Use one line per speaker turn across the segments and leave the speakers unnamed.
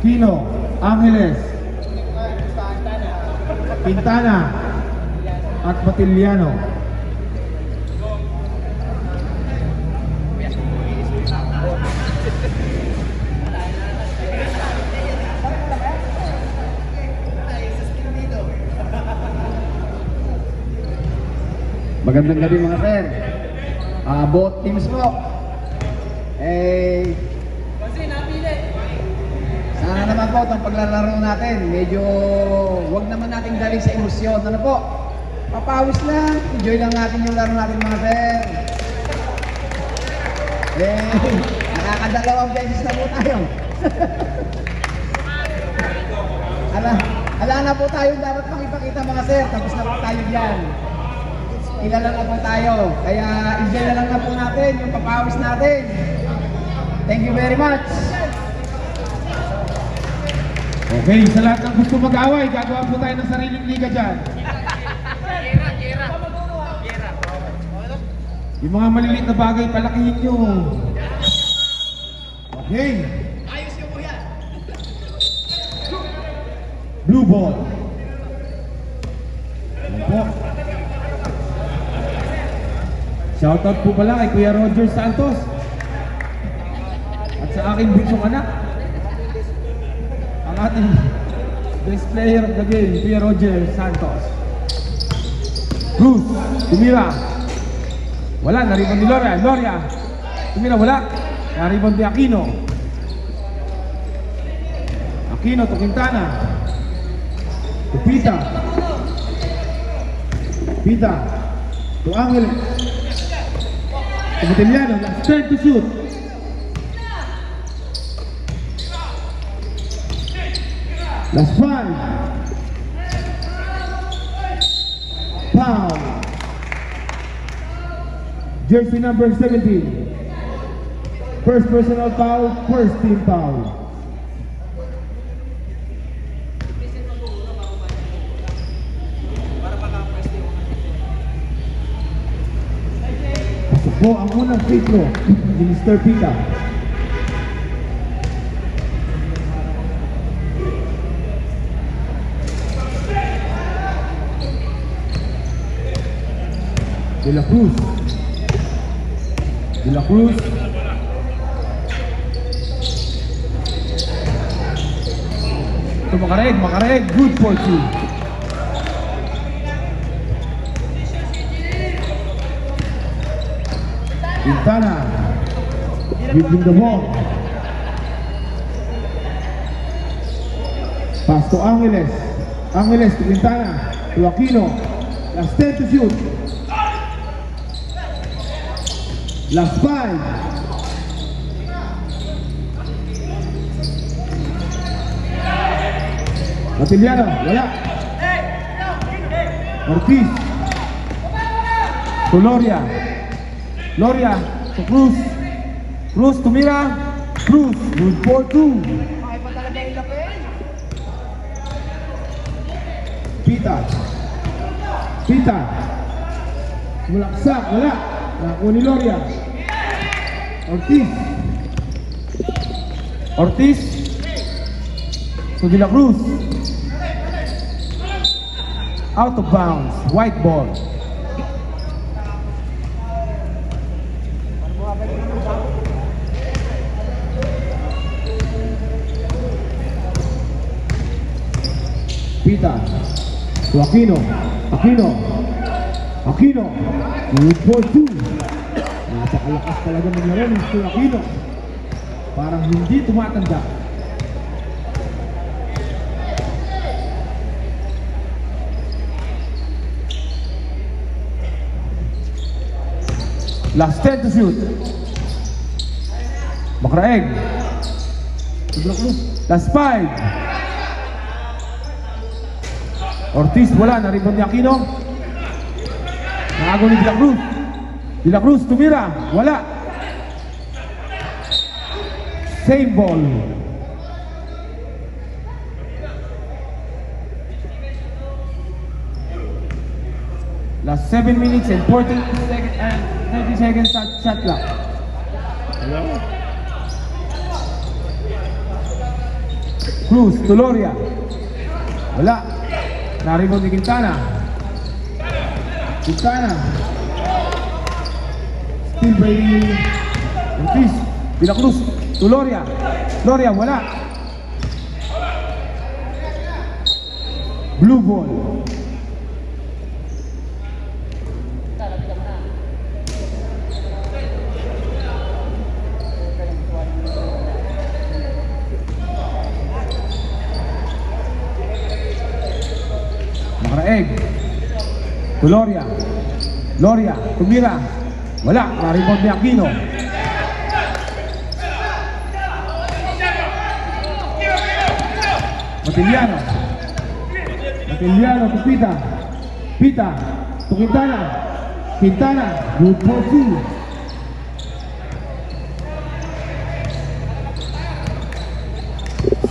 Aquino, Angeles, Quintana, at Matiliano.
Magandang gabi mga sir. Both teams po. Sana naman po itong paglalaro natin, medyo wag naman natin galing sa emosyon. Ano po? Papawis lang. Enjoy lang natin yung laro natin mga sir. Nakakadalawang beses na po tayo. Ala na po tayo dapat makipakita mga sir. Tapos na po tayo dyan. Kilala na po tayo. Kaya enjoy na lang na po natin yung papawis natin. Thank you very much.
Okay, sa lahat ng gusto mag-away, gagawa po tayo ng sariling liga dyan. Yung mga maliliit na bagay, palakihin nyo. Okay. Blue ball. Ayan po. Shoutout po pala kay Kuya Roger Santos. At sa aking bunsong anak, ang ating best player of the game, Kuya Roger Santos. Cruz, tumira. Wala, naribon ni Loria. Loria, tumira, wala. Naribon ni Aquino. Aquino to Quintana. To Pita. Pita. To Angeles. To Matiliano. Last turn to shoot. Last 5. Foul. Jersey number 17. First personal foul, first team foul. Pasok po ang unang free throw ni Mr. Pita. De La Cruz. De La Cruz. Ito makareg. Good for two. Quintana. Giving the ball. Pass to Angeles. Angeles to Quintana. To Aquino. Last 10 to shoot. Last 5. Matiliano, wala. Ortiz. To Loria. Loria to Cruz. Cruz tumira. Cruz. Good for 2. Pita. Pita. Mulaksak, wala. Nakuha ni Loria. Ortiz. Ortiz. To De La Cruz. Out of bounds. White ball. Pita. To Aquino. Aquino. Aquino. Good for 2. Napakalakas talaga maglaro ni Mr. Aquino. Parang hindi tumatanda. Last 10 to shoot. Makraeg. Last 5. Ortiz wala, naribon ni Aquino. Nakago ni De La Cruz. De La Cruz tumira, wala. Same ball. Last 7 minutes and 30 seconds shot clock. Hello? Cruz, Tuloria. Wala. Na-rebound ni Quintana. Quintana. Still by Ortiz. De La Cruz, Tuloria. Loria, wala. Blue ball. Makaraeg. Tuloria. Loria, tumira. Wala, na-rebound ni Aquino. Matiliano. Matiliano to Pita. Pita to Quintana. Quintana, good for two.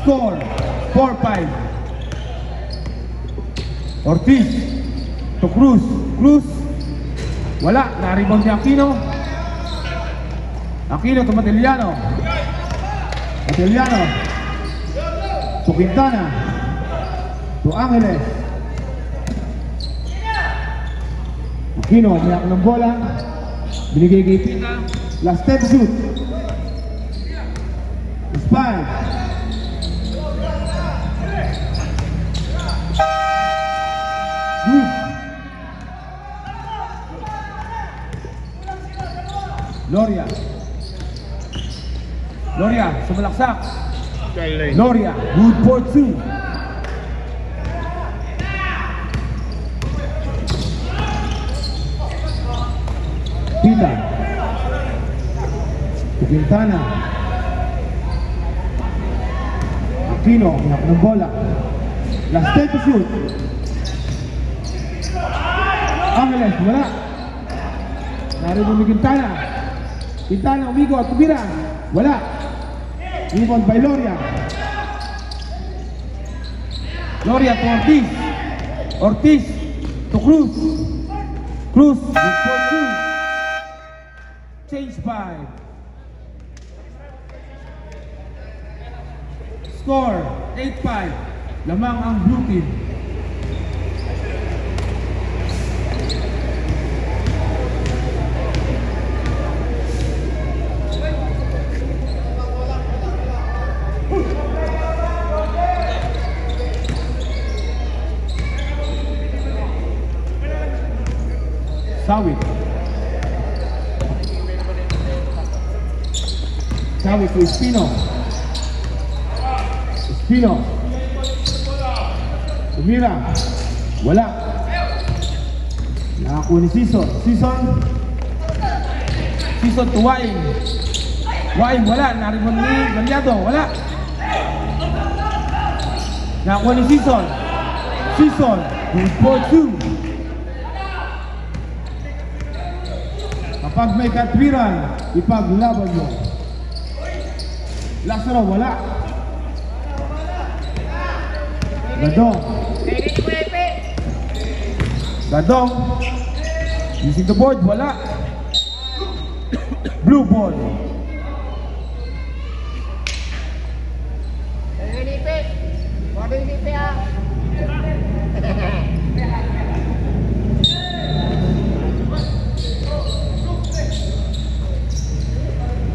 Score 4-5. Ortiz to Cruz. Cruz. Wala, na-rebound ni Aquino. Aquino to Matiliano. Matiliano to Quintana. To Angeles. Aquino, niyak ng bola. Binigay kay Pita. Last step shoot. It's 5. Good. Loria. Loria, sumalaksak. Loria, good for 2. Pita. Quintana. Aquino, niyak ng bola. Last step to shoot. Angeles, wala. Narito ni Quintana. Quintana, umigo, tumira. Wala. Rebound by Loria. Loria to Ortiz. Ortiz to Cruz. Cruz, good for 2. Change 5. Score 8-5. Lamang ang blue team. Sawit. Sawit to Espino. Espino. Tumira. Wala. Nakakuha ni Season. Season. Season to Waing. Waing, wala. Naribon ni Galiado. Wala. Nakakuha ni Season. Season. Good for 2. Kapag may katwiran, ipaglaban mo. Lazaro, wala. Gadong. Gadong. Using the board, wala. Blue ball.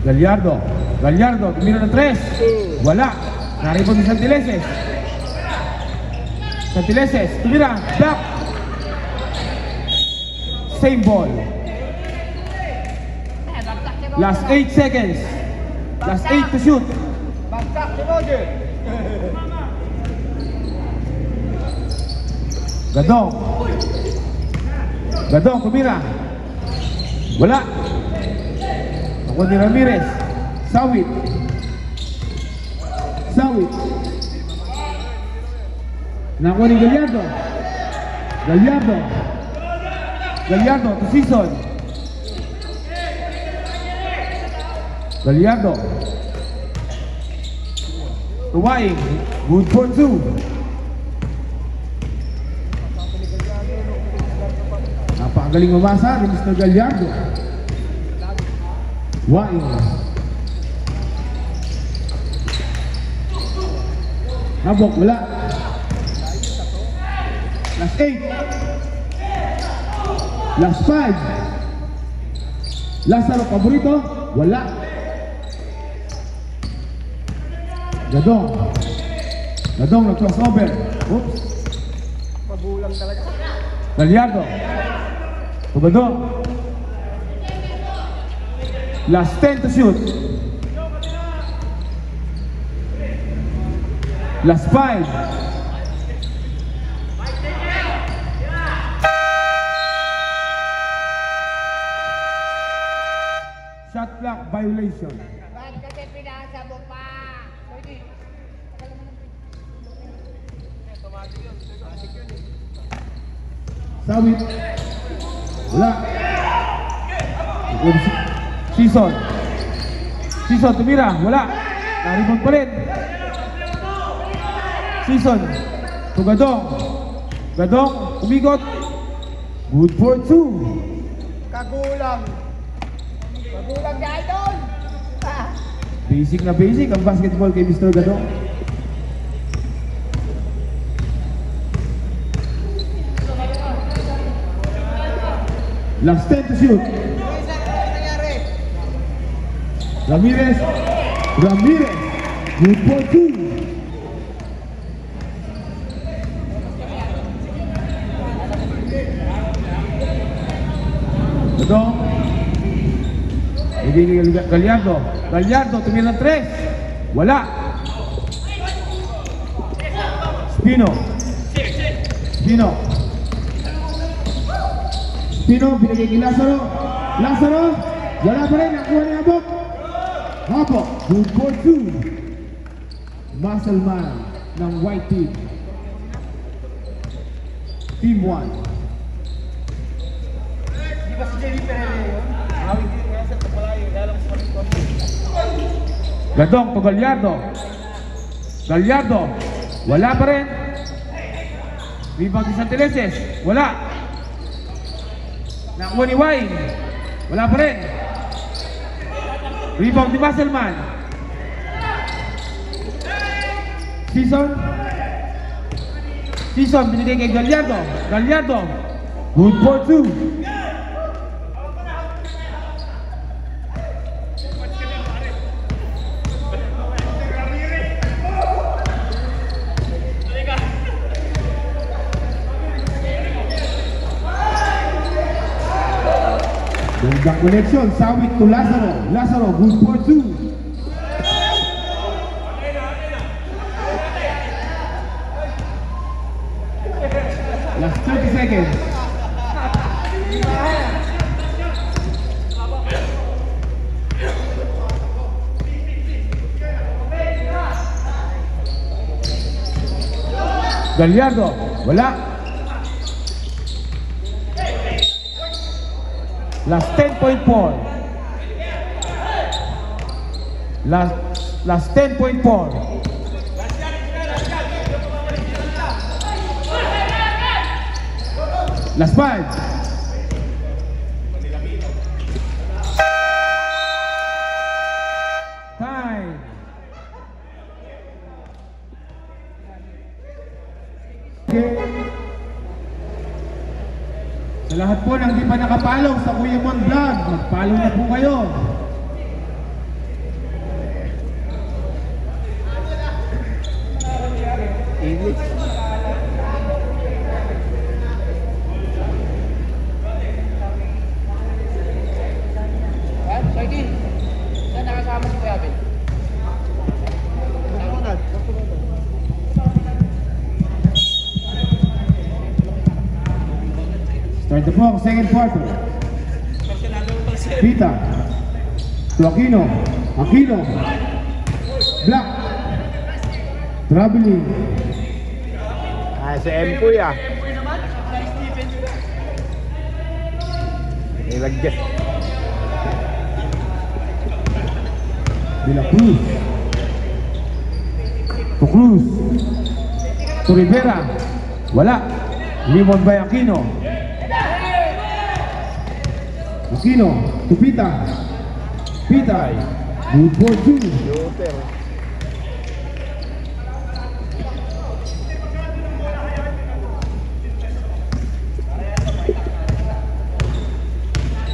Gallardo. Gallardo, tumira ng 3. Wala. Naripon ni Santileses. Santileses, tumira. Back. Same ball. Last 8 seconds. Last 8 to shoot.
Bagsak si Roger.
Gadong. Gadong, tumira. Wala. Ako ni Ramirez. Sawit. Sawit. Nako ni Gallardo. Gallardo. Gallardo to Season. Gallardo. To Waing. Good for 2. Napakagaling mamasa ni Mr. Gallardo. Waing. Habok, wala. Last 8. Last 5. Lazaro, paborito? Wala. Gadong. Gadong, nag-crossover. Oops.
Mabulang talaga.
Gallardo. Gadong. Last 10 to shoot. Last 5. Shot clock violation.
Bakit kasi pinasa mo pa? Pwede.
Sawit. Wala. Season. Season, tumira. Wala. Naribon pa rin. Season. To Gadong. Gadong, umikot. Good for 2.
Kagulang. Kagulang niya, idol. Ah.
Basic na basic ang basketball kay Mr. Gadong. Last 10 to shoot. Ramirez. Ramirez. Good for 2. Gadong. Hindi Gallardo. Gallardo, tumira ng 3. Wala. Spino. Spino. Spino, binigay kay Lazaro. Lazaro. Wala pa rin. Nakuha ni Habok. Habok. Good for 2. Muscle man ng white team. Team 1.
Di ba si Jerry Pereira yun? Hawig din kaya sa Tapalayo. Kaya lang sa Malikon.
Gadong to Gallardo. Gallardo. Wala pa rin. Rebound ni Santeleses. Wala. Nakuha ni Wayne. Wala pa rin. Rebound ni Musselman. Season. Season binigay kay Gallardo. Gallardo. Good for 2. The connection, Sawit to Lazaro. Lazaro, good for 2. Last 30 seconds. Gallardo, wala. Last 10.4. Last 10.4. Last 5. Time. Okay. Sa lahat po ng di pa nakapalaw sa Kuya Mon Vlog, mag-follow na po kayo.
English.
Pwede. Saan nakasama si Kuya Ben?
Start the ball, second quarter. Pita. To Aquino. Aquino. Black. Traveling.
Ah, si M. Kuya. Nilagyan.
De la Cruz. To Cruz. To Rivera. Wala. Limon by Aquino. Aquino. To Pita. Pita. Good for 2.
Luther.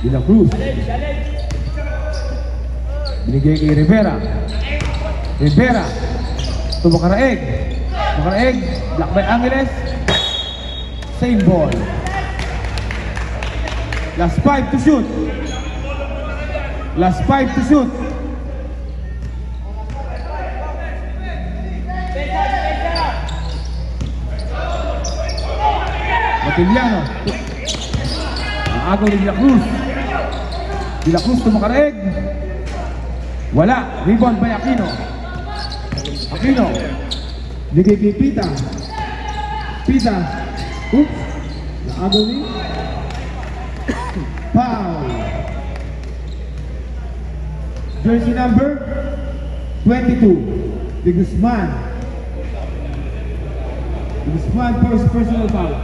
De La Cruz. Binigay kay Rivera. Rivera. Ito Macaraeg. Macaraeg. Block by Angeles. Same ball. Last 5 to shoot. Last 5 to shoot. Matiliano. Ang agaw ni De La Cruz. De La Cruz to Macaraeg. Wala. Rebound by Aquino. Aquino. Bigay kay Pita. Pita. Oops. Ang agaw ni foul. Jersey number 22. De Guzman. De Guzman first personal foul.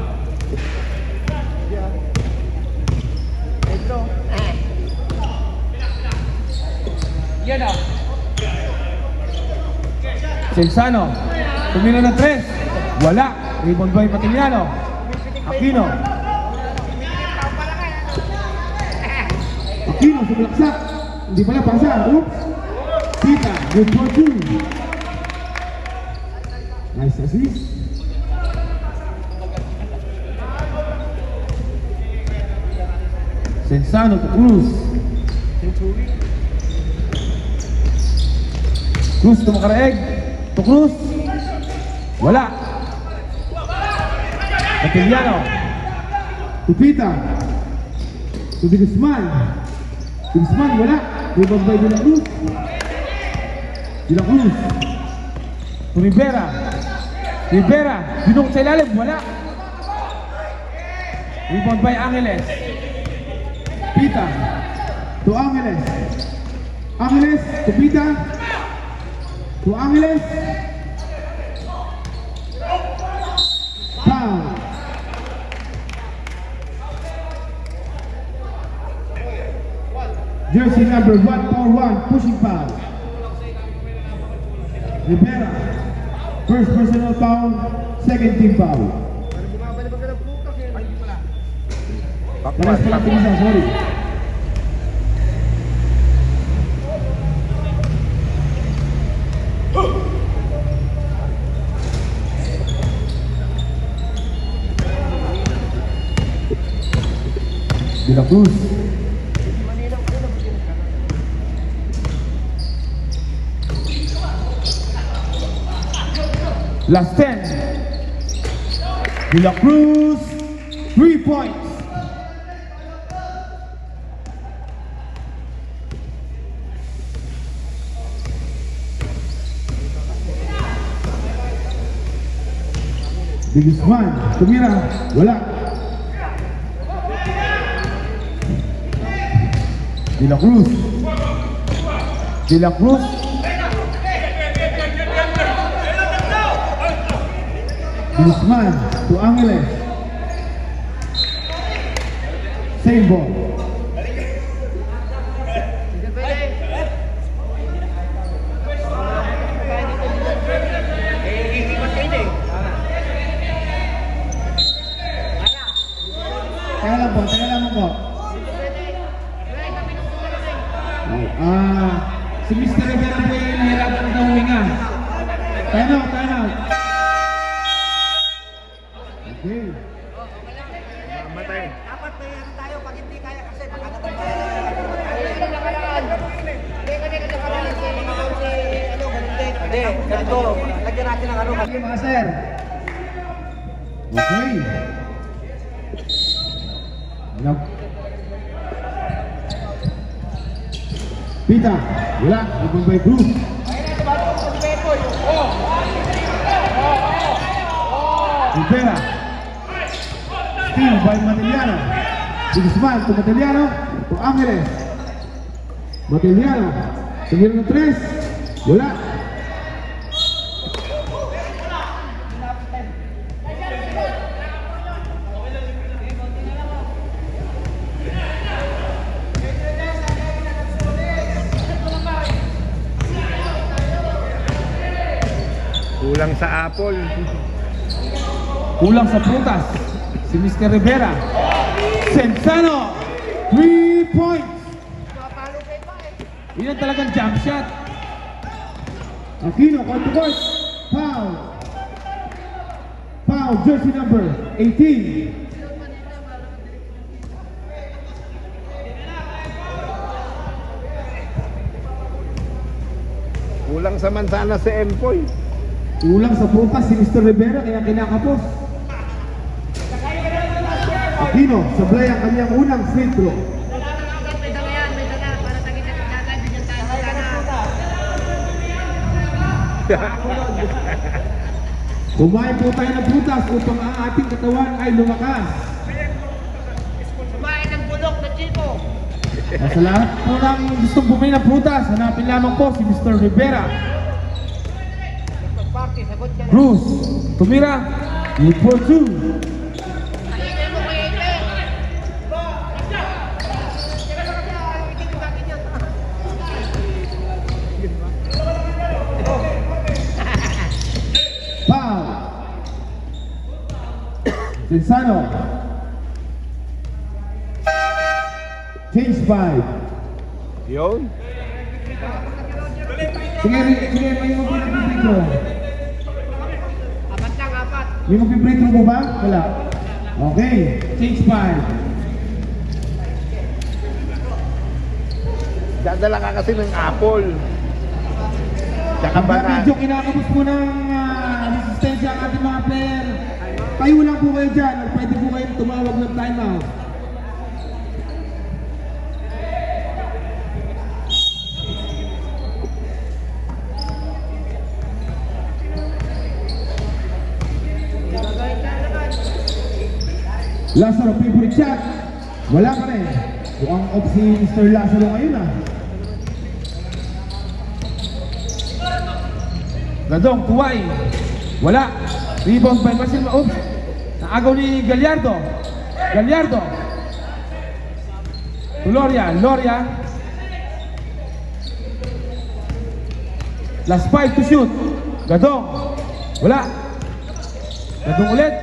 Yan o.
Censano. Tumira na 3. Wala. Rebound by Matiliano. Aquino. Aquino sumalaksak. Hindi pala pasa. Oops. Pita. Good for 2. Nice assist. Censano to Cruz. Cruz to Macaraeg. To Cruz. Wala. Matiliano. To Pita. To De Guzman. De Guzman wala. Rebound by De La Cruz. De La Cruz. To Rivera. Rivera. Dinong sa ilalim. Wala. Rebound by Angeles. Pita. To Angeles. Angeles. To Pita. To Angeles. Foul. Jersey number 141, pushing foul. Rivera. First personal foul, second team foul. Pares pala pinisa, sorry. De La Cruz. Last 10. De La Cruz. 3 points. De Guzman. Tumira. Wala. De La Cruz. De La Cruz. De Guzman to Angeles. Same ball. Teka lang po. Si Mr. Rivera po yung nahirapan na huminga. Time out. Okay.
Dapat may tayo pag hindi kaya kasi makakatag Hindi, ganito. Lagyan natin ng ano. Okay mga sir.
Okay. Pita, wala. Ibang by Cruz. Rivera. Steal by Matiliano. De Guzman to Matiliano. To Angeles. Matiliano. Tumira ng 3. Wala.
Kulang sa apple.
Kulang sa prutas. Si Mr. Rivera. Censano. 3 points. Yun talagang jump shot.
Aquino, on the court. Foul. Foul, jersey number 18.
Kulang sa mansana si Empoy.
Kulang sa prutas si Mr. Rivera kaya kinakapos. Aquino, sablay ang kanyang unang free throw. Kumain po tayo ng prutas upang ang ating katawan ay lumakas.
Kumain ng bulok na chico.
Sa lahat po ng gustong bumili ng prutas, hanapin lamang po si Mr. Rivera.
Party, sagot ka na.
Bruce, tumira. Good for 2.
Kainin mo kay Ete.
Foul. Sensano. Change 5.
Yun.
Sige, may mag-free throw.
Apat lang, apat.
May mag-free throw mo ba? Wala. Okay, change 5.
Dadala ka kasi ng apple. Tsaka
Kapag
banana.
medyo kinakabos po ng resistensya ang ating mga player, kayo lang po kayo dyan at pwede po kayo tumawag ng timeout. Lazaro, favorite shot. Wala pa rin. Mukhang off si Mr. Lazaro ngayon ah.
Gadong, Tuway. Wala. Rebound by Marcel. Oops. Naagaw ni Gallardo. Gallardo. To Loria. Loria. Last 5 to shoot. Gadong. Wala. Gadong ulit.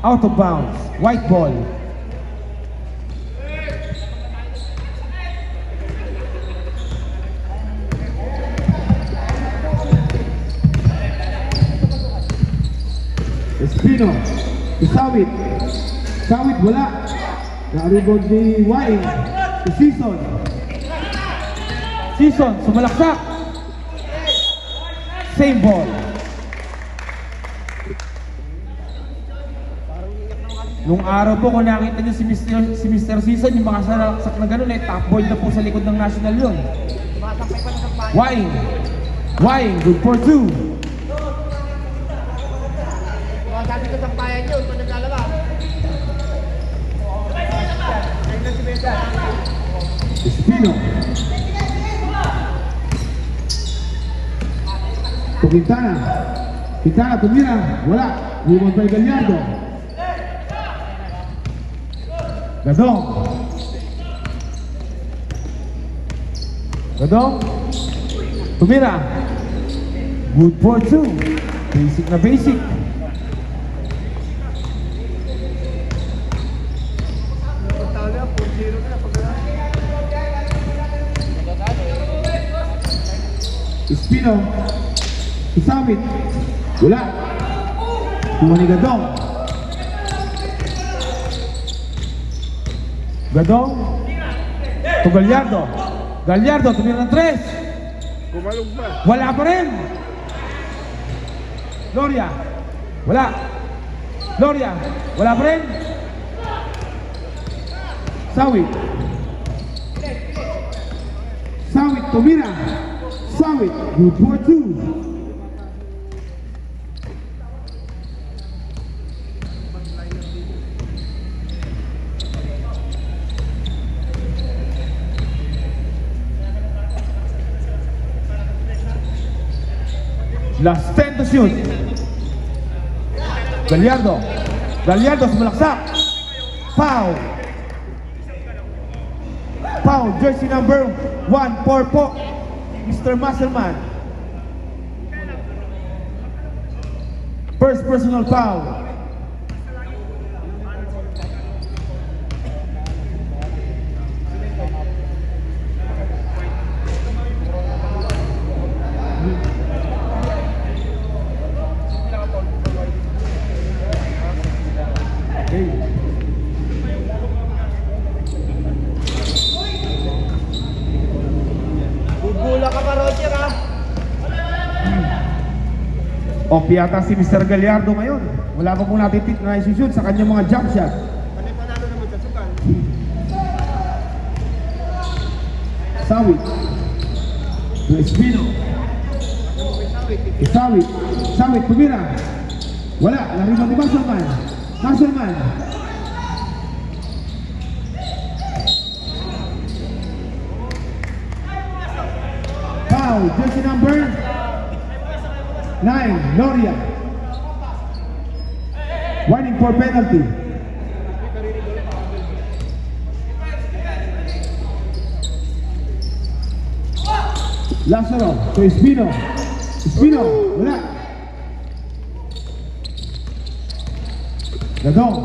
Out of bounds. White ball.
Espino, to Sawit. Sawit wala. Na-rebound ni Waing. To Season.
Season. Sumalaksak. Same ball. Nung araw po, kung nakita nyo si Mr. Season, yung mga salaksak na gano'n, top board na po sa likod ng national yun.
Masakay pa na sa bahay.
Waing. Waing. Good for 2.
Sabi ko sa bayan yun, kung naglalaba. Ayun na si Beda.
Espino. To Quintana. Quintana, tumira. Wala. Rebound by Gallardo.
Gadong. Gadong. Tumira. Good for 2. Basic na basic.
Espino. Isawit. Wala. Tuwa ni Gadong.
Gadong. To Gallardo. Gallardo, tumira ng 3.
Kumalog ba?
Wala pa rin. Loria. Wala. Loria. Wala pa rin.
Sawit. Sawit, tumira. Sawit, good for 2.
Last 10 to shoot. Gallardo. Gallardo sumalaksak. Foul. Foul. Jersey number 1 for po Mr. Musselman. First personal foul.
Off yata si Mr. Gallardo ngayon. Wala pa po natin tip na isushoot sa kanyang mga jump shot.
Panalo naman sa sukan.
Sawit. To Espino. Sawit. Sawit, tumira. Wala, nariban ni Muscleman. Muscleman. Foul, jersey number 9, Loria. Warning for penalty. Lazaro to Espino. Espino, wala. Gadong.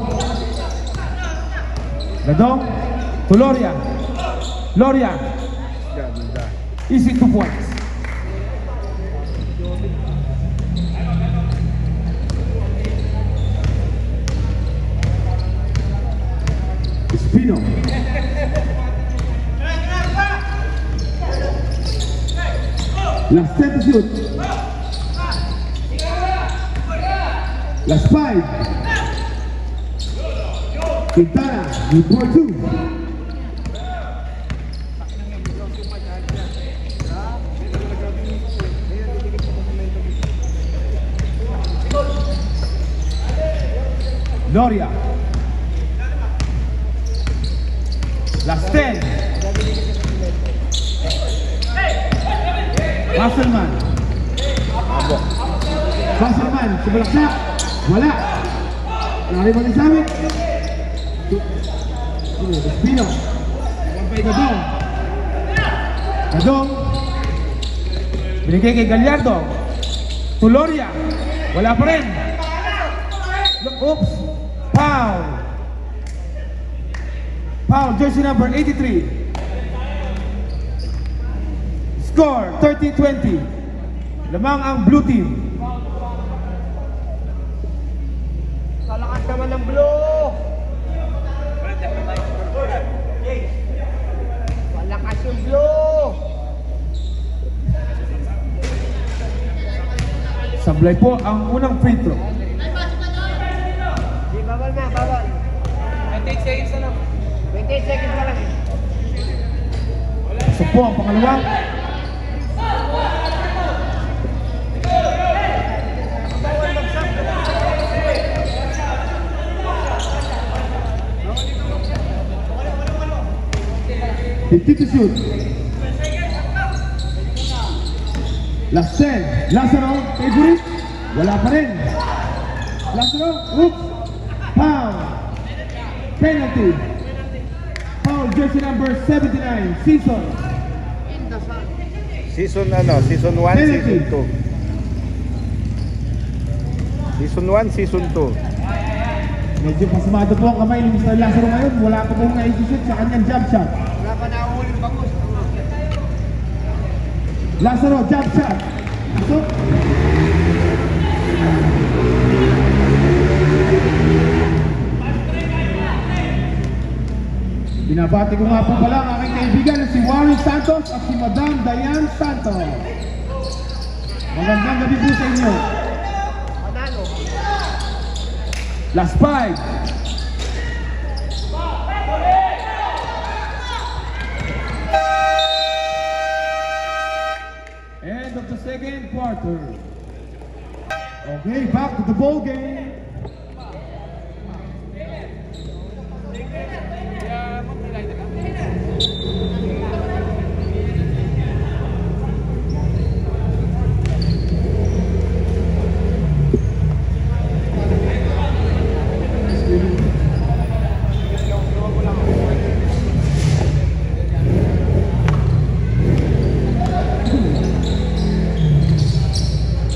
Gadong to Loria. Loria.
Ganda.
Easy 2 points. Espino. Last 10 to shoot. Last 5. Quintana, with 4-2. Loria. Last 10. Muscleman. Muscleman, subulaksak. Wala. Nariban ni Sawit. Espino. Wampay Gadong. Gadong. Binigay kay Gallardo. To Loria. Wala pa rin. Oops. Foul. Foul, jersey number 83. Score, 30-20. Lamang ang blue team.
Kalakas naman ng blue. Malakas yung blue.
Sablay po ang unang free throw.
Di, bawal na, bawal. 28 seconds na lang. 28 seconds na lang.
So po ang pangalawang.
Bawal mag-shot.
50 to shoot. Last 10. Lazaro, favorite. Wala pa rin. Lazaro, oops. Foul. Penalty. Foul, jersey number 79. Season.
Season ano? Season 1,
Penalty.
Season 2. Season 1, Season 2.
Medyo pasamado po ang kamay ni Mr. Lazaro ngayon. Wala pa pong na-shoot sa kanyang jump shot.
Wala pa nahuhuli ng bangus.
Lazaro, jump shot. So, binabati ko nga po pala ang aking kaibigan na si Warren Santos at si Madam Diane Santos. Magandang gabi po sa inyo.
Panalo.
Last 5. End of the second quarter. Okay, back to the ball game.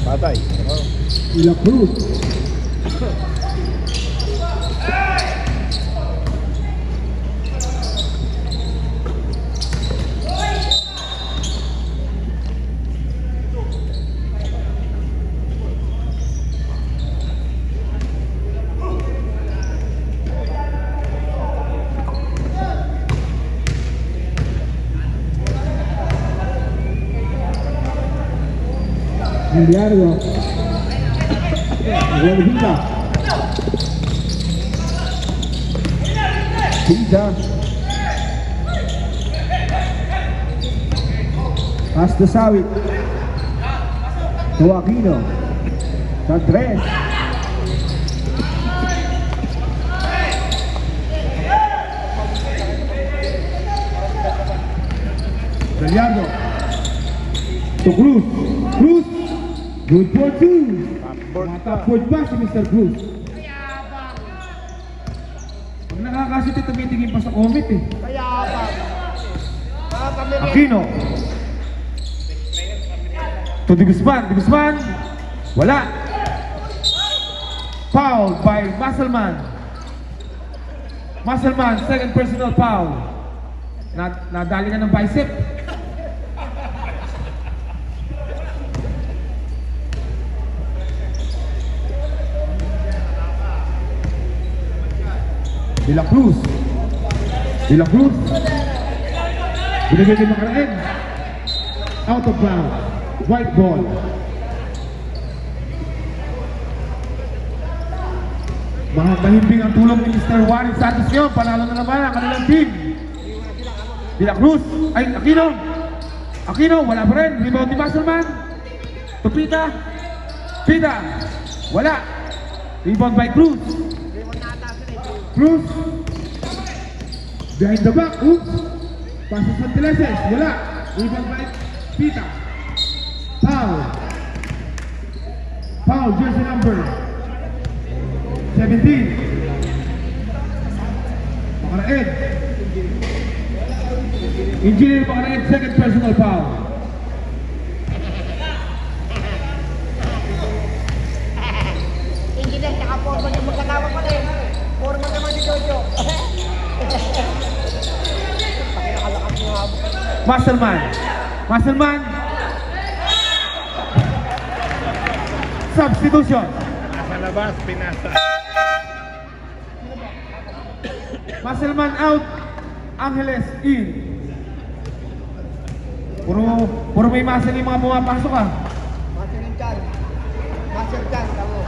Patay.
La Cruz. Gallardo. Wala na Vida. Vida. Pass to Sawit. To Aquino. Sa Andres. Gallardo. To Cruz. Cruz. Good for two. Matapod pa si Mr. Cruz. Pag nakakasit ito, tumitingin pa sa comment eh. Aquino. To Di Guzman. Di Guzman. Wala. Foul by Musselman. Musselman, second personal foul. Nadali na ng bicep. De La Cruz. De La Cruz. Binigay kay Macaraeg. Out of bounds. White ball. Mahimbing ang tulong ni Mr. Warren Santos ngayon. Panalo na naman ang kanilang team. De La Cruz. Ay, Aquino. Aquino, wala pa rin. Rebound ni Musselman. To Pita. Pita. Wala. Rebound by Cruz. Cruz. Behind the back. Oops. Passes sa Teleses. Wala. Rebound by Pita. Foul. Foul. Jersey number 17. Macaraeg. Engineer Macaraeg, second personal foul.
Engineer, tsaka foreman yung magkatawa pa rin. Foreman naman si Jojo. Pakinakalakas yung habo.
Musselman. Musselman. Substitution.
Nasa labas, pinasa.
Musselman out. Angeles in. Puro may muscle yung mga pumapasok ah.
Master yung chan. Master chan, tamo.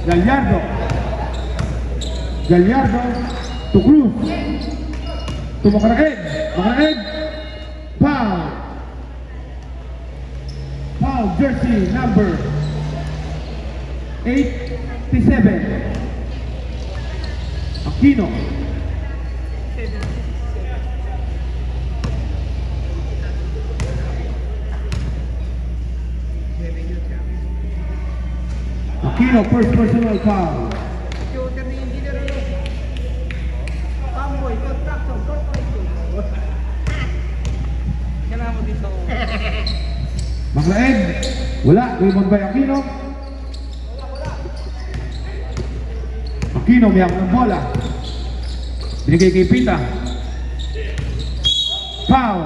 Gallardo. Gallardo to Cruz. To Macaraeg. Macaraeg. Foul. Foul jersey number 87. Aquino. Aquino, first personal foul.
Shooter ni engineer. Pamboy, construction, corporation. Kailangan mo din sa
Macaraeg. Wala. Rebound by Aquino. Aquino, may ako ng bola. Binigay kay Pita. Foul.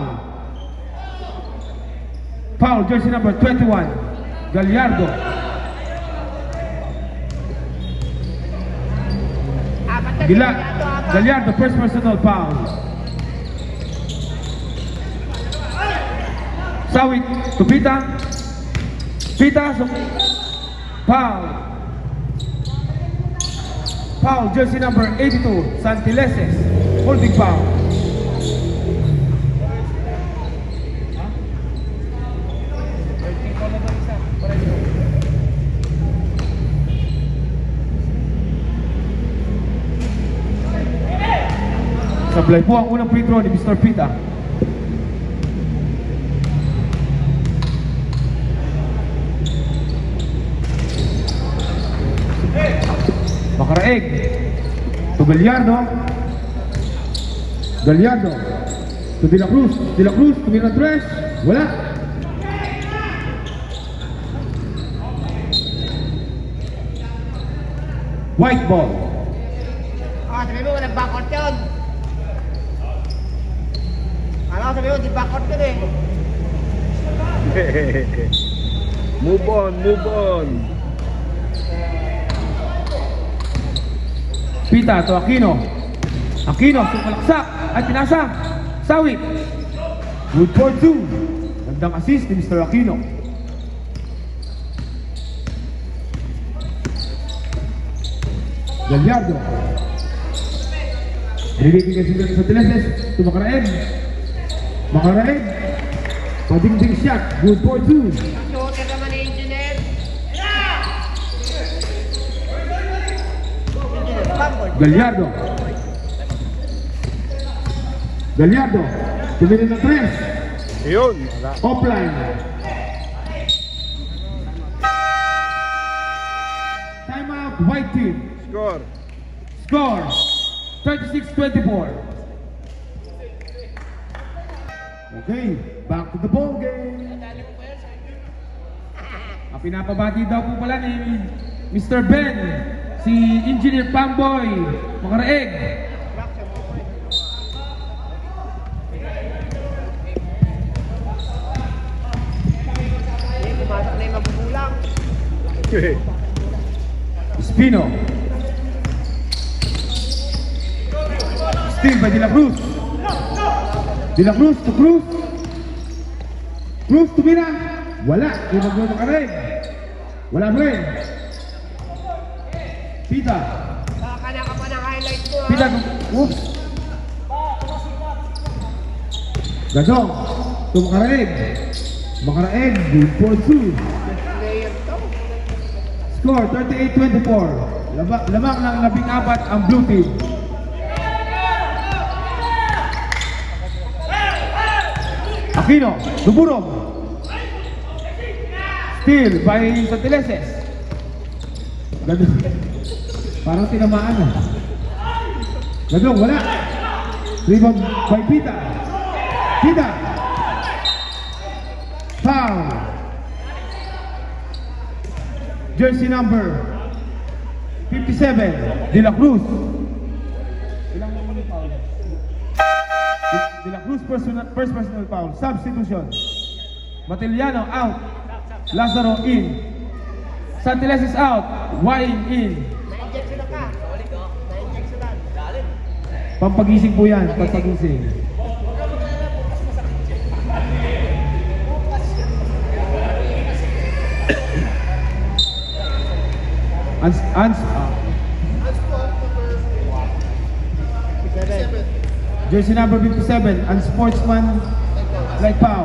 Foul, jersey number 21. Gallardo. Gallardo, first personal foul. Sawit to Pita. Pita, foul. Foul, jersey number 82, Santileses, holding foul. Sablay po ang unang free throw ni Mr. Pita. Macaraeg to Gallardo. Gallardo to De La Cruz. De La Cruz to Mirandres. Wala. White ball.
Sabi mo, nag-backcourt yun. Sabi mo, di backcourt yun eh.
Move on, move on.
Pita to Aquino. Aquino, sumalaksak. Ay, pinasa. Sawit. Good for two. Gandang assist ni Mr. Aquino.
Gallardo. Nilibigay sila sa Teleses. Ito Makaraeg. Makaraeg. Padingding shot. Good for 2.
Shooter naman ni Engineer.
Gallardo. Gallardo. Tumili ng 3.
Yun. Wala.
Offline. Time out. White team.
Score.
Score 36-24. Okay, back to the ball game. Ang pinapabati daw po pala ni Mr. Ben, si Engineer Pamboy Makaraeg.
Pumasok na yung magugulang.
Espino. Steal by De La Cruz. De La Cruz to Cruz. Cruz tumira. Wala. Yung mag-gol Makaraeg. Wala rin. Pita.
Kakana ka pa ng highlight ko, ha?
Pita. Oops. Gadong. To Makaraeg. Makaraeg. Good for 2.
Player to.
Score 38-24. Lamang ng 14 ang blue team. Aquino, Duburog. Steal by Santeleses. Parang tinamaan na. Gadong, wala. Rebound by Pita. Pita. Foul. Jersey number 57, De La Cruz. Ilang foul? De La Cruz first personal foul. Substitution. Matiliano out. Lazaro in. Santiles is out. Waing in.
Na-inject sila ka. Na-inject sila.
Pampagising po yan. Pampagising. Jersey number 57, unsportsman like Pau.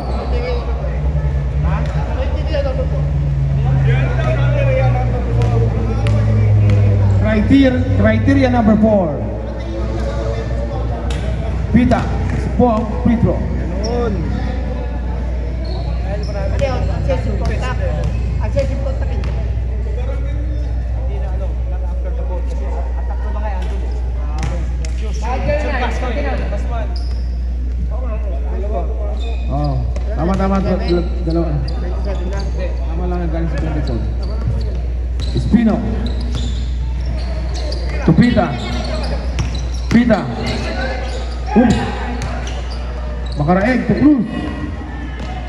Criteria number 4. Pita, Spong, free throw.
Yun.
Ano yun? Access yung contact. Access yung contact.
Oh, tama dalawa. Tama lang ang galing sa condition. Espino. To Pita. Pita. Oops. Makaraeg to Cruz.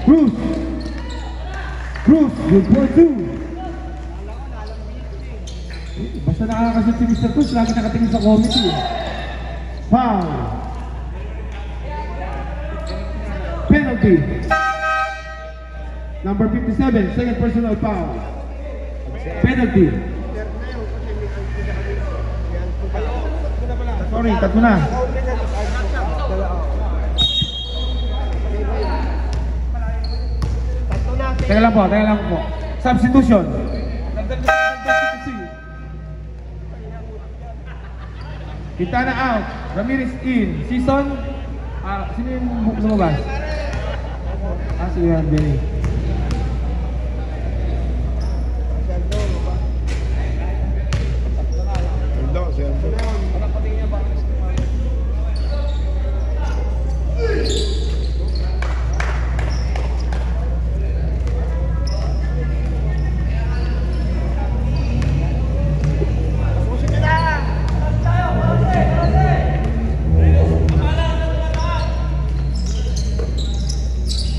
Cruz. Cruz. Good for 2. Basta nakakasot si Mr. Cruz, lagi nakatingin sa committee. Foul. Penalty. Number 57, second personal foul. Penalty. Sorry, tatlo na. Teka lang po. Substitution. Quintana out. Ramirez in. Season. Sino yung lumabas? Sige yan, Benny.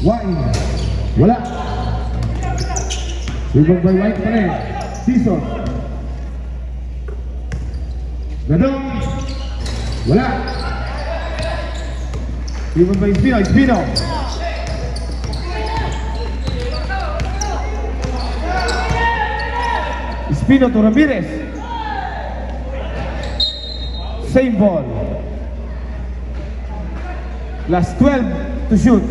Wain. Wala. Rebound by White pa rin. Season. Gadong. Wala. Rebound by Espino. Espino. Espino to Ramirez.
Same ball. Last 12 to shoot.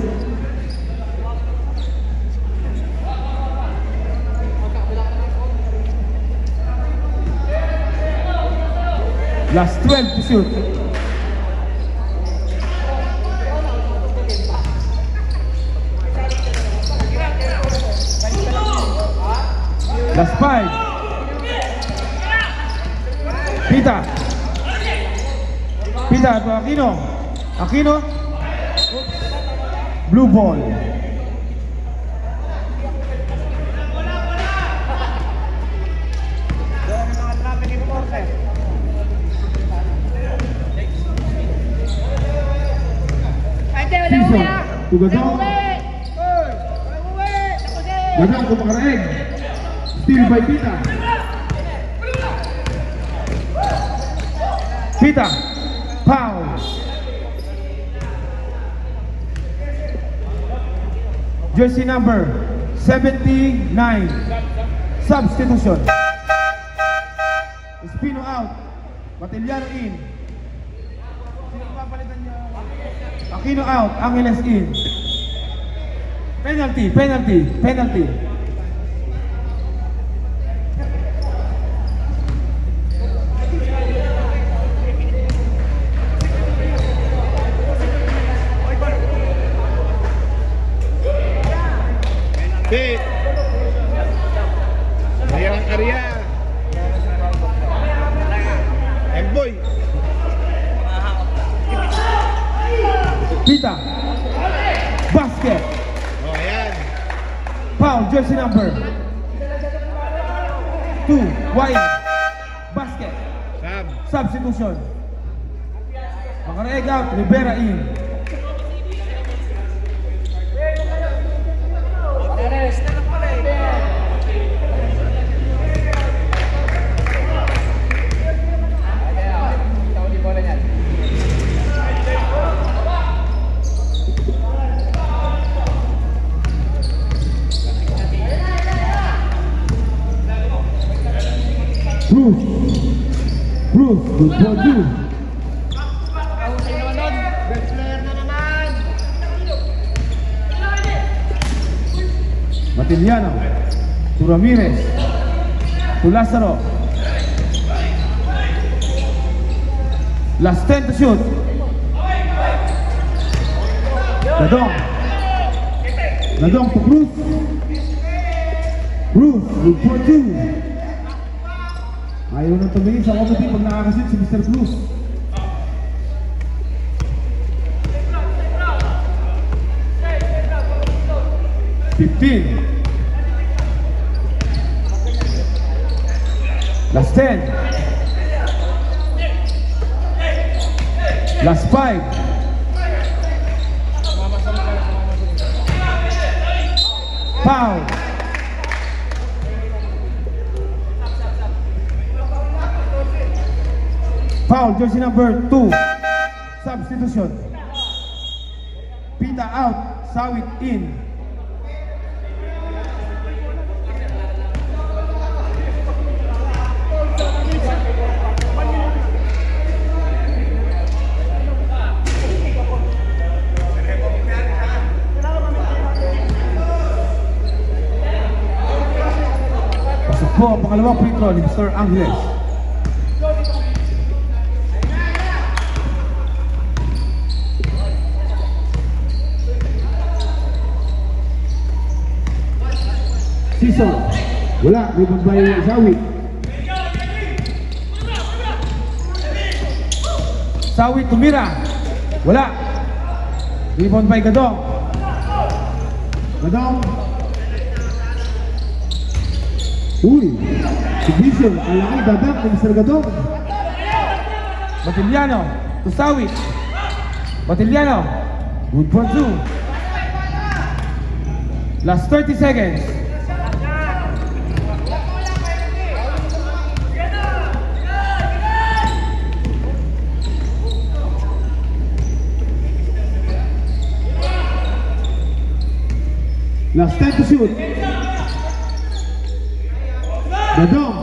Last 12 to shoot. Last 5. Pita to Aquino. Aquino. Blue ball. Season to Gadong. Gadong kumakareeg. Steal by Pita. Pita. Foul. Jersey number 79. Substitution. Espino out. Batillano in. Sino papalitan niya? Aquino out. Angeles in. Penalty.
Arya. Emboy.
Pita. Basket.
Oh, ayan.
Foul. Jersey number 2. Wide. Basket.
Sab.
Substitution. Makareeg out. Rivera in. Bruce, good for you.
Best player na naman.
Matiliano to Ramirez to Lazaro. Last 10 to shoot. Gadong to Cruz. Good for you. Ayaw nang tumingin sa comedy pag nakakasit si Mr. Cruz. Last 10. Last 5. Foul. Foul, jersey number 2. Substitution. Pita out, Sawit in. Pasok po ang pangalawang free throw ni Mr. Angeles. Season. Wala, rebound by Sawit. Sawit tumira. Wala. Rebound by Gadong. Uy, submission. Ang laki dadak ng Mr. Gadong. Batiliano to Sawit. Batiliano. Good for 2. Last 30 seconds. Last 10 to shoot. Gadong.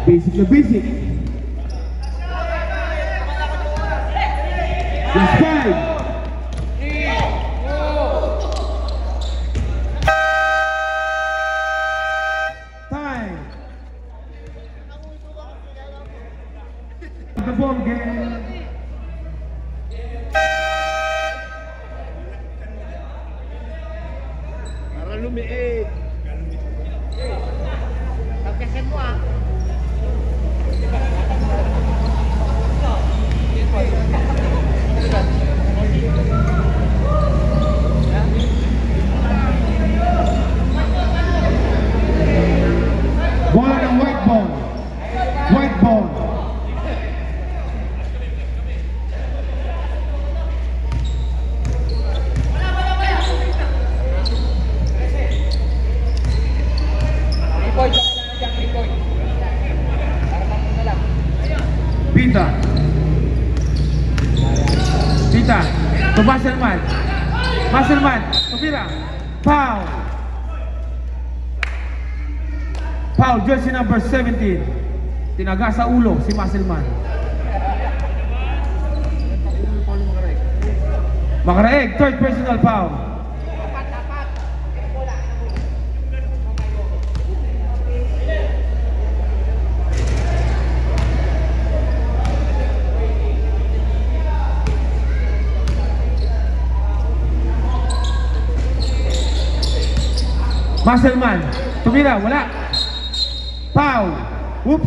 Basic na basic.
Just 5. Time. The ball game.
Para lumiit.
Pagkasin mo ah.
Bola ng white ball. White ball.
Record ka na dyan, record. Para na lang.
Pita. Pita. To Muscleman. Muscleman. Tumira. Foul. Foul. Jersey number 17. Tinaga sa ulo si Muscleman. Makaraeg. Third personal foul. Muscleman, tumira, wala. Foul. Oops.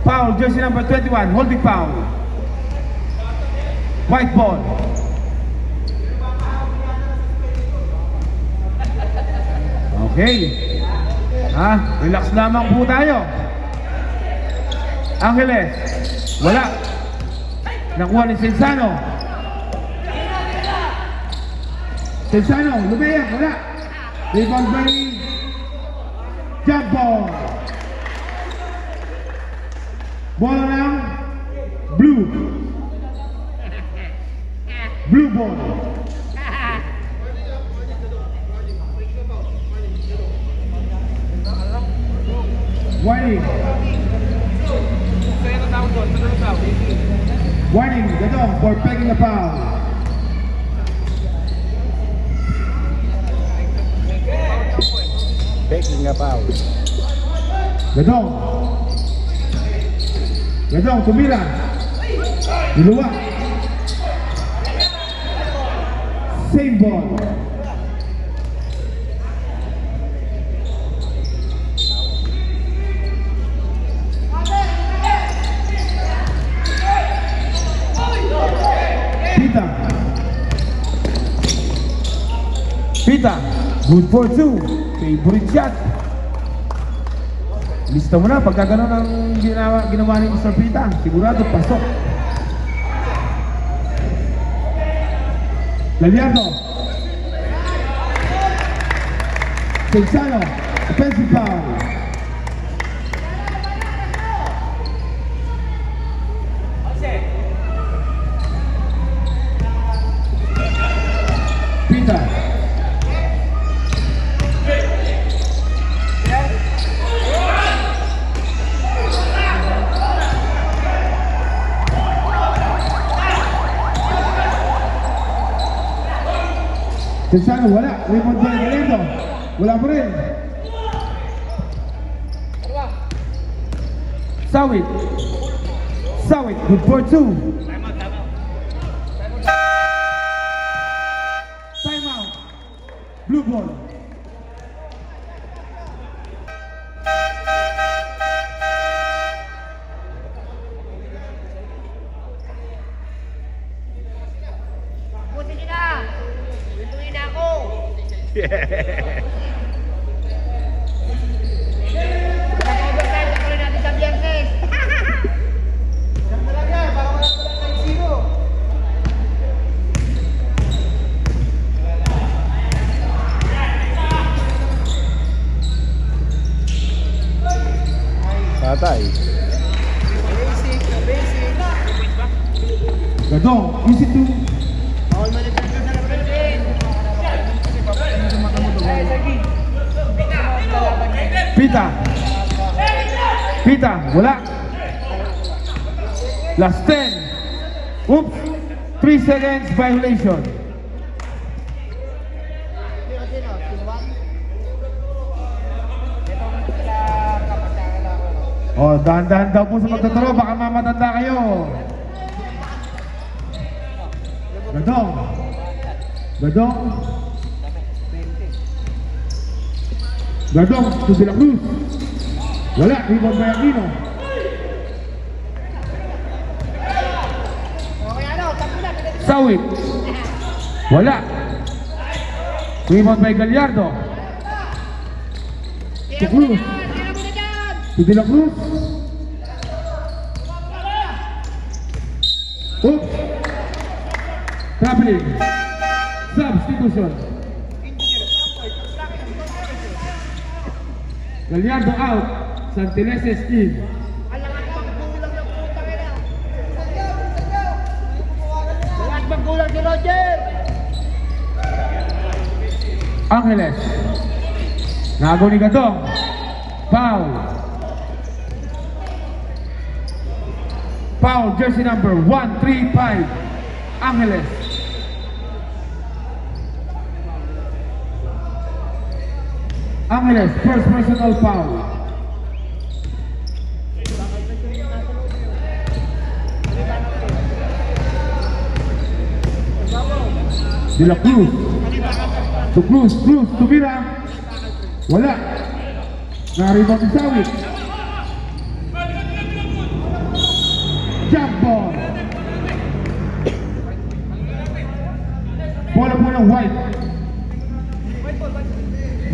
Foul, jersey number 21, holding foul. White ball. Okay. Relax lamang po tayo. Angeles, wala. Nakuha ni Censano. Censano, lumayan, wala. Rebound by jump ball. Bola ng blue. Blue ball. Warning. Warning, Gadong for pegging a foul.
Pegging a foul.
Gadong. Gadong, tumira. Diluwa. Same ball. Pita, good for 2. Favorite shot. Lista mo na, pagka gano'n ang ginawa ni Mr. Pita, sigurado pasok. Gallardo. Censano, offensive foul. Pita. Censano, wala. Rebound by Gallardo. Wala pa rin. Sawit. Sawit, good for 2. Time out. Blue ball.
Buti na! Wintuin na ako! Nag-overtime ka pala natin sa Biyernes!
Diyan na lang yan, para wala lang 9-0.
Patay.
Basic, basic.
Gadong, easy to.
Bawal mo na sa Biyernes!
Pita. Pita, wala. Last 10. Oops. 3 seconds violation. Oh, dahan-dahan daw po sa magtuturo, baka mamatanda kayo. Gadong. Gadong. Gadong to De La Cruz. Wala, rebound by Aquino. Sawit. Wala. Rebound by Gallardo. To Cruz. To De La Cruz. Oops. Traveling. Substitution. Gallardo out. Santileses in.
Maggulang si Roger!
Angeles. Nagaw ni Gadong. Foul. Foul, jersey number 135. Angeles. Angeles, first personal foul. De La Cruz. To Cruz, Cruz, tumira. Wala. Naribang si Sawit. Jump ball. Bola po ng white.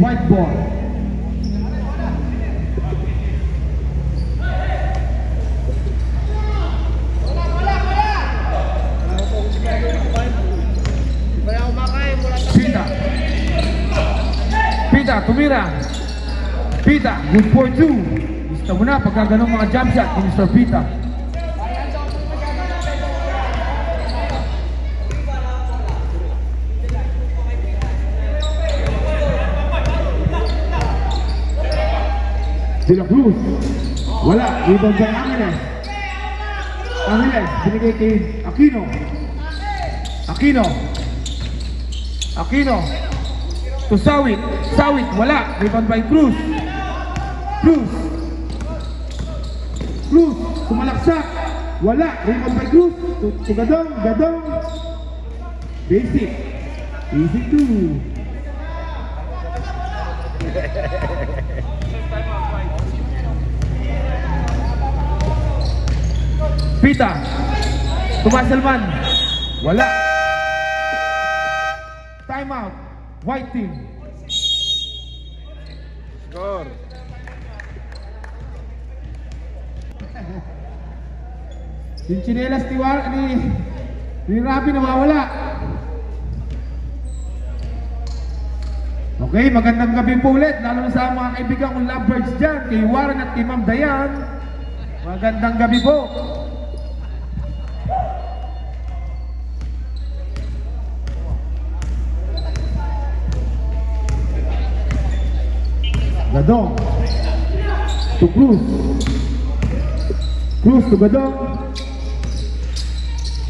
White ball. Pita. Pita, tumira. Pita, good for 2. Gusto mo na pagka ganun mga jump shot ni Mr. Pita. De La Cruz. Wala, rebound by Angeles. Angeles, binigay kay Aquino. Aquino. Aquino. To Sawit. Sawit, wala. Rebound by Cruz. Cruz. Cruz, tumalaksak. Wala. Rebound by Cruz. To Gadong. Gadong. Basic. Easy 2. Pita. To Musselman. Wala. Timeout. White team.
Score.
Yung chinelas ni Rafi nawawala. Okay, magandang gabi po ulit. Lalo na sa mga kaibigan kong lovebirds dyan. Kay Warren at kay Ma'am Dayan. Magandang gabi po. Gadong. To Cruz. Cruz to Gadong.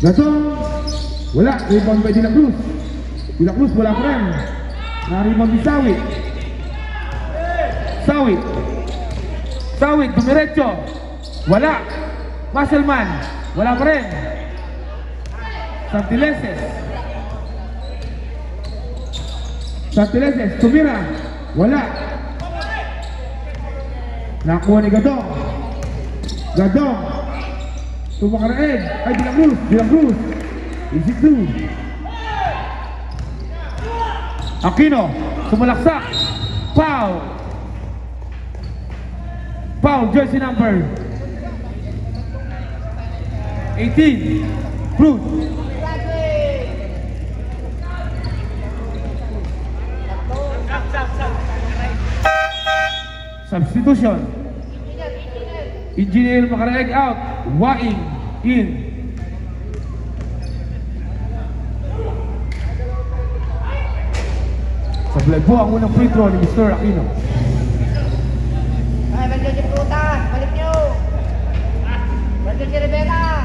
Gadong. Wala. Rebound by De La Cruz. De La Cruz wala pa rin. Na-rebound ni Sawit. Sawit. Sawit. Dumiretso. Wala. Musselman. Wala pa rin. Santileses. Santileses. Tumira. Wala. Nakuha ni Gadong. Gadong. Tumakaraeg. Ay, De La Cruz. De La Cruz. Easy 2. Aquino. Sumalaksak. Foul. Foul. Jersey number 18. Cruz. Substitution. Engineer Makaraeg out. Waing in. Sablay po ang unang free throw ni Mr. Aquino.
Ay, balik yung prutas. Balik nyo. Nandiyan si Rivera.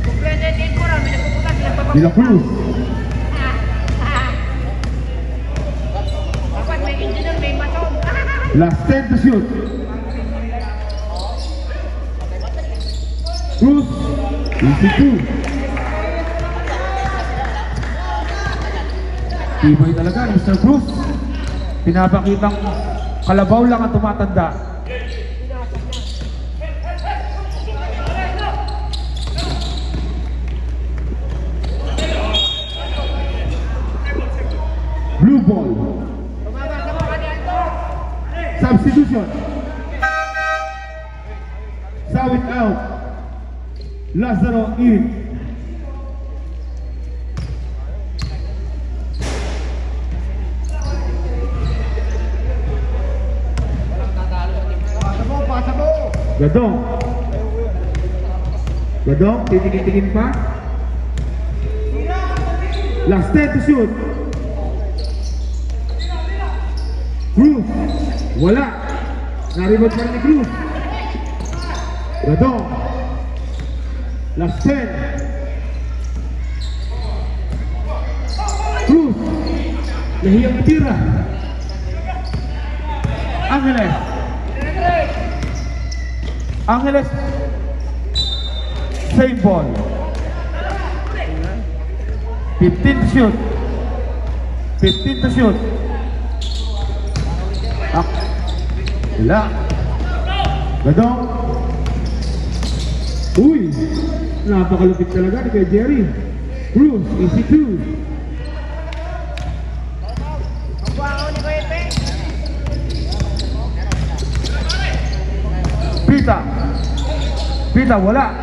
Kumpleto yung team ko rin. May nagpupukas.
De La Cruz.
Dapat may engineer, may mason.
Last 10 to shoot. Cruz. Easy 2. Tibay talaga ni Mr. Cruz. Pinapakitang kalabaw lang ang tumatanda. Blue ball.
Tumabas ako kanito.
Substitution. Sawit out. Lazaro in. Gadong. Gadong, titingin-tingin pa. Last 10 to shoot. Cruz. Wala. Naribot pa rin ni Cruz. Gadong. Last 10. Cruz. Lahiyang tira. Angeles. Angeles. Same ball. 15 to shoot. 15 to shoot. Wala. Gadong. Uy! Napakalupit talaga ni kay Jerry. Cruz, easy 2. Pita. Pita, wala.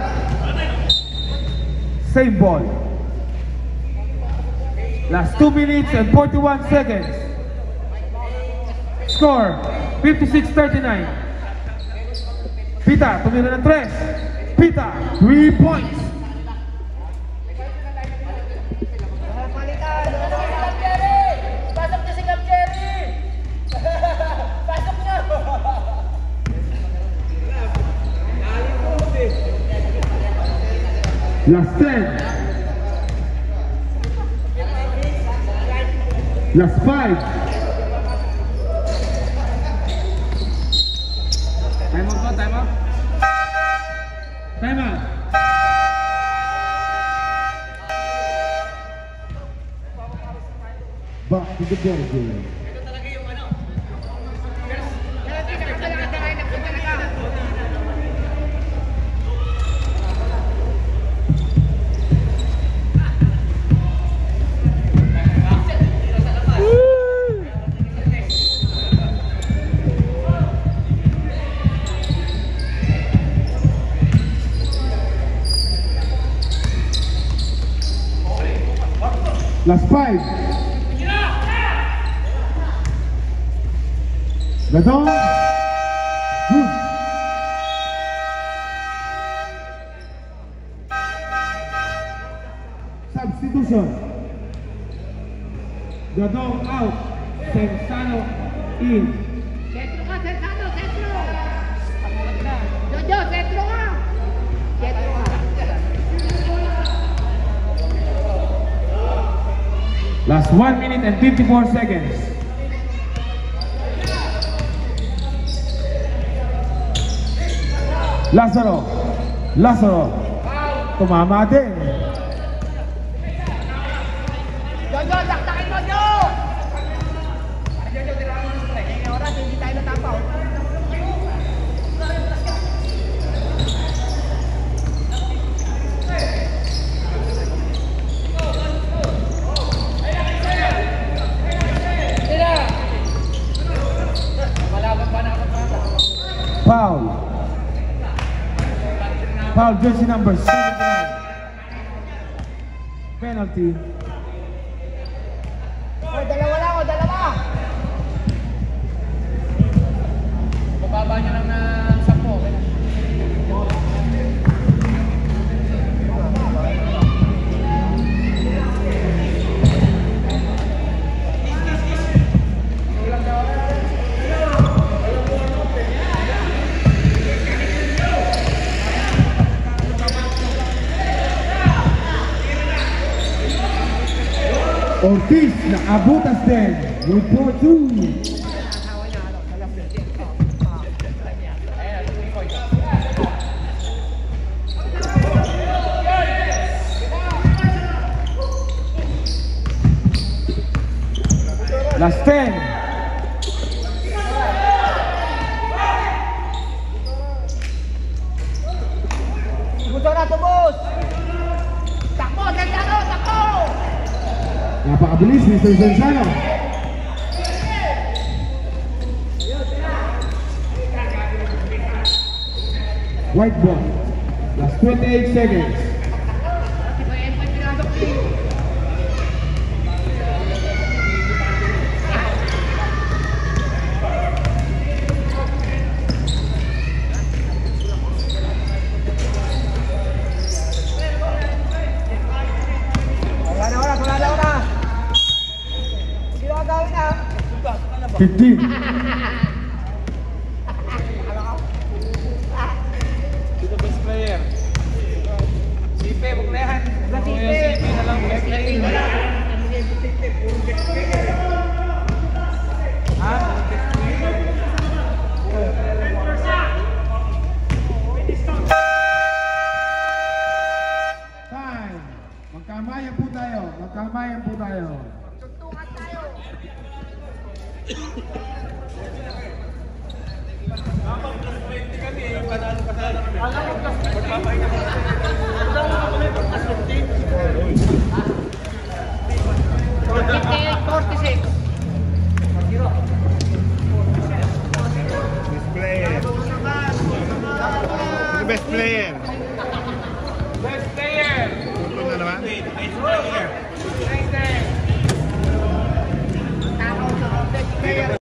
Same ball. Last 2 minutes and 41 seconds. Score, 56-39. Pita, tumira ng 3. Pita, 3 points.
Pasok na si Cap Jerry! Pasok na!
Last 10. Last 5.
Time out po, time out. Time out.
Back to the ball game. Last 5. Gadong. Cruz. Substitution. Gadong out. Sensano in.
Sentro ka, Sensano, sentro! Jojo, sentro ka! Sentro ka.
Last 1 minute and 54 seconds. Lazaro. Lazaro. Tumama din.
Jojo, taktakin mo, Jo! Jojo, tira mo ng strike. Ngayong oras, hindi tayo natapaw.
Foul. Foul, jersey number 79. Penalty.
O, dalawa lang, o, dalawa! Bababa nyo lang ng 10.
Ortiz nakabutas din. Good for 2.
Last 10.
Gusto na to, boss! Takbo! Takbo!
Napakabilis, Mr. Zenzano. White ball. Last 28 seconds.
Wala na. Sino ang gawin na?
15.
Sino best player? Sipe, huwag na yan. Sipe na lang best player. Ha?
Time. Magkamayan po tayo. Magkamayan po tayo.
Best player.
Best player!
Ito na naman.
Best player!